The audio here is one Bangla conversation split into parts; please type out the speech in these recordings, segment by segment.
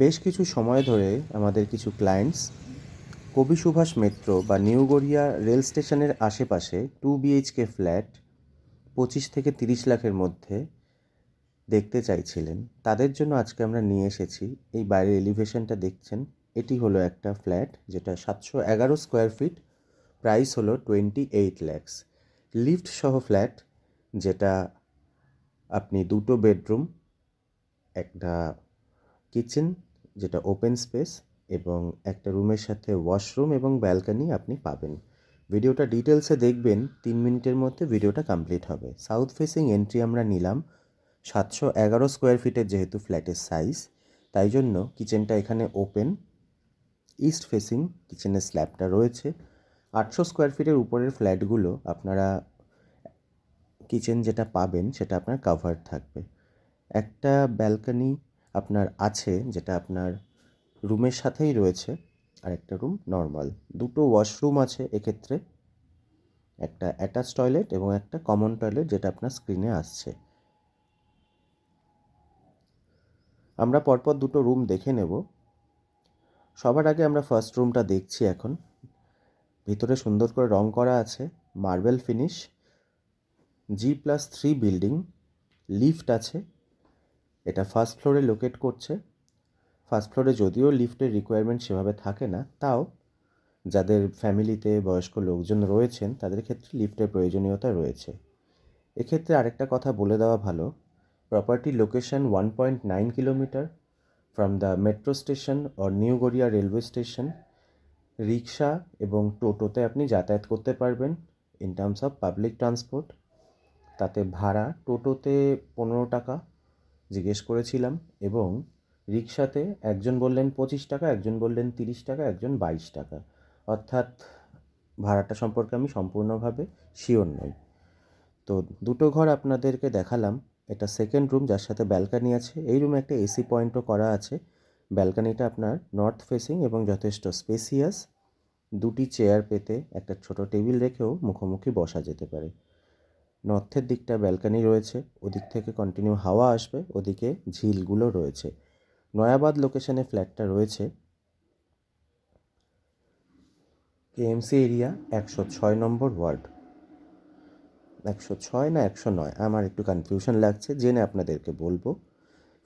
বেশ কিছু সময় ধরে আমাদের কিছু ক্লায়েন্টস কবি সুভাষ মেট্রো বা নিউ গড়িয়া রেল স্টেশনের আশেপাশে 2 BHK ফ্ল্যাট 25 থেকে 30 লাখের মধ্যে দেখতে চাইছিলেন। তাদের জন্য আজকে আমরা নিয়ে এসেছি, এই বাইরের এলিভেশনটা দেখছেন, এটি হলো একটা ফ্ল্যাট যেটা 711 স্কোয়ার ফিট, প্রাইস হলো 28 lakhs, লিফট সহ ফ্ল্যাট, যেটা আপনি 2 বেডরুম, একটা কিচেন যেটা ওপেন স্পেস এবং একটা রুমের সাথে ওয়াশরুম এবং ব্যালকনি আপনি পাবেন। ভিডিওটা ডিটেলসে দেখবেন, 3 মিনিটের মধ্যে ভিডিওটা কমপ্লিট হবে। সাউথ ফেসিং এন্ট্রি আমরা নিলাম। 711 স্কোয়ার ফিটের যেহেতু ফ্ল্যাটের সাইজ, তাই জন্য কিচেনটা এখানে ওপেন, ইস্ট ফেসিং কিচেনের স্ল্যাবটা রয়েছে। 800 স্কোয়ার ফিটের উপরের ফ্ল্যাটগুলো আপনারা কিচেন যেটা পাবেন সেটা আপনার কাভার্ড থাকবে। একটা ব্যালকনি আপনার আছে যেটা আপনার রুমের সাথেই রয়েছে, আর একটা রুম নর্মাল। 2 ওয়াশরুম আছে এক্ষেত্রে, একটা অ্যাটাচ টয়লেট এবং একটা কমন টয়লেট যেটা আপনার স্ক্রিনে আসছে। আমরা পরপর 2 রুম দেখে নেব। সবার আগে আমরা ফার্স্ট রুমটা দেখছি এখন। ভিতরে সুন্দর করে রং করা আছে, marble finish, G+3 building, lift আছে। এটা ফার্স্ট ফ্লোরে লোকেট করছে। ফার্স্ট ফ্লোরে যদিও লিফটের রিকোয়ারমেন্ট সেভাবে থাকে না, তাও যাদের ফ্যামিলিতে বয়স্ক লোকজন রয়েছেন তাদের ক্ষেত্রে লিফটের প্রয়োজনীয়তা রয়েছে। এক্ষেত্রে আরেকটা কথা বলে দেওয়া ভালো, property location 1.9 kilometre from the metro station or new Garia railway station. Rickshaw এবং টোটোতে আপনি যাতায়াত করতে পারবেন in terms of public transport. তাতে ভাড়া টোটোতে 15 টাকা জিজ্ঞেস করেছিলাম, এবং রিক্সাতে একজন বললেন 25 টাকা, একজন বললেন 30 টাকা, একজন 22 টাকা। অর্থাৎ ভাড়াটা সম্পর্কে আমি সম্পূর্ণভাবে শিওর নই। তো 2 ঘর আপনাদেরকে দেখালাম। এটা সেকেন্ড রুম যার সাথে ব্যালকানি আছে। এই রুমে একটা এসি পয়েন্টও করা আছে। ব্যালকানিটা আপনার নর্থ ফেসিং এবং যথেষ্ট স্পেসিয়াস। 2টি চেয়ার পেতে একটা ছোট টেবিল রেখেও মুখোমুখি বসা যেতে পারে। নর্থের দিকটা ব্যালকানি রয়েছে, ওদিক থেকে কন্টিনিউ হাওয়া আসবে, ওদিকে ঝিলগুলো রয়েছে। নয়াবাদ লোকেশনে ফ্ল্যাটটা রয়েছে। কেএমসি এরিয়া, 106 নম্বর ওয়ার্ড। 106 না 109, আমার একটু কনফিউশন লাগছে, জেনে আপনাদেরকে বলবো।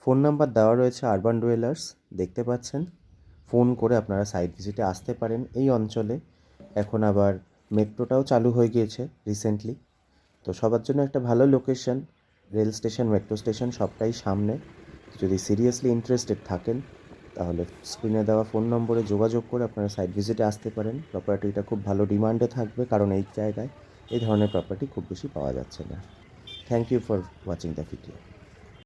ফোন নাম্বার দেওয়া রয়েছে আরবান ডুয়েলার্স, দেখতে পাচ্ছেন। ফোন করে আপনারা সাইট ভিজিটে আসতে পারেন এই অঞ্চলে। এখন আবার মেট্রোটাও চালু হয়ে গিয়েছে রিসেন্টলি, তো সবার জন্য একটা ভালো location. Rail station, metro station সবটাই সামনে। যদি সিরিয়াসলি ইন্টারেস্টেড থাকেন তাহলে স্ক্রিনে দেওয়া ফোন নম্বরে যোগাযোগ করে আপনারা সাইট ভিজিটে আসতে পারেন। প্রপার্টিটা খুব ভালো ডিমান্ডে থাকবে, কারণ এই জায়গায় এই ধরনের প্রপার্টি খুব বেশি পাওয়া যাচ্ছে না। Thank you for watching the video.